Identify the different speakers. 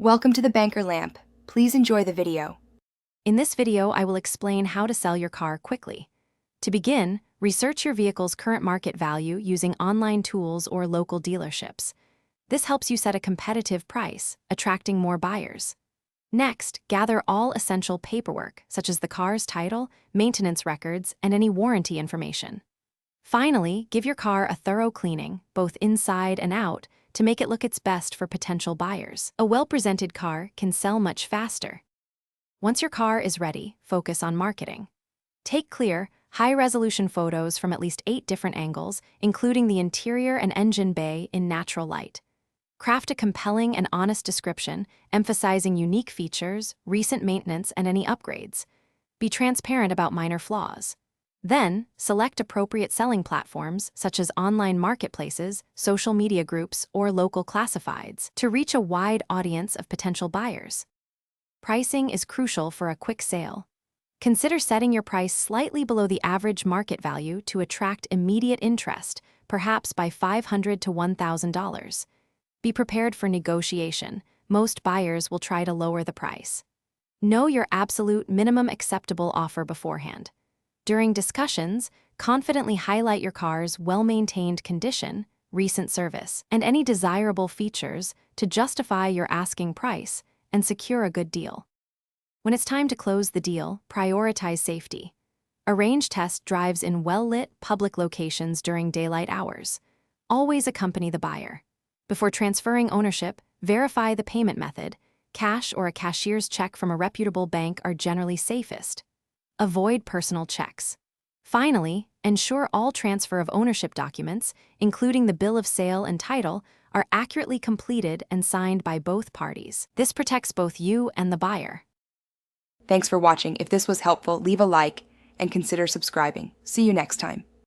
Speaker 1: Welcome to the Banker Lamp. Please enjoy the video.
Speaker 2: In this video, I will explain how to sell your car quickly. To begin, research your vehicle's current market value using online tools or local dealerships. This helps you set a competitive price, attracting more buyers. Next, gather all essential paperwork, such as the car's title, maintenance records, and any warranty information. Finally, give your car a thorough cleaning, both inside and out, to make it look its best for potential buyers. A well-presented car can sell much faster. Once your car is ready, focus on marketing. Take clear, high-resolution photos from at least 8 different angles, including the interior and engine bay in natural light. Craft a compelling and honest description, emphasizing unique features, recent maintenance, and any upgrades. Be transparent about minor flaws. Then, select appropriate selling platforms such as online marketplaces, social media groups, or local classifieds to reach a wide audience of potential buyers. Pricing is crucial for a quick sale. Consider setting your price slightly below the average market value to attract immediate interest, perhaps by $500 to $1,000. Be prepared for negotiation. Most buyers will try to lower the price. Know your absolute minimum acceptable offer beforehand. During discussions, confidently highlight your car's well-maintained condition, recent service, and any desirable features to justify your asking price and secure a good deal. When it's time to close the deal, prioritize safety. Arrange test drives in well-lit public locations during daylight hours. Always accompany the buyer. Before transferring ownership, verify the payment method. Cash or a cashier's check from a reputable bank are generally safest. Avoid personal checks. Finally, ensure all transfer of ownership documents, including the bill of sale and title, are accurately completed and signed by both parties. This protects both you and the buyer.
Speaker 1: Thanks for watching. If this was helpful, leave a like and consider subscribing. See you next time.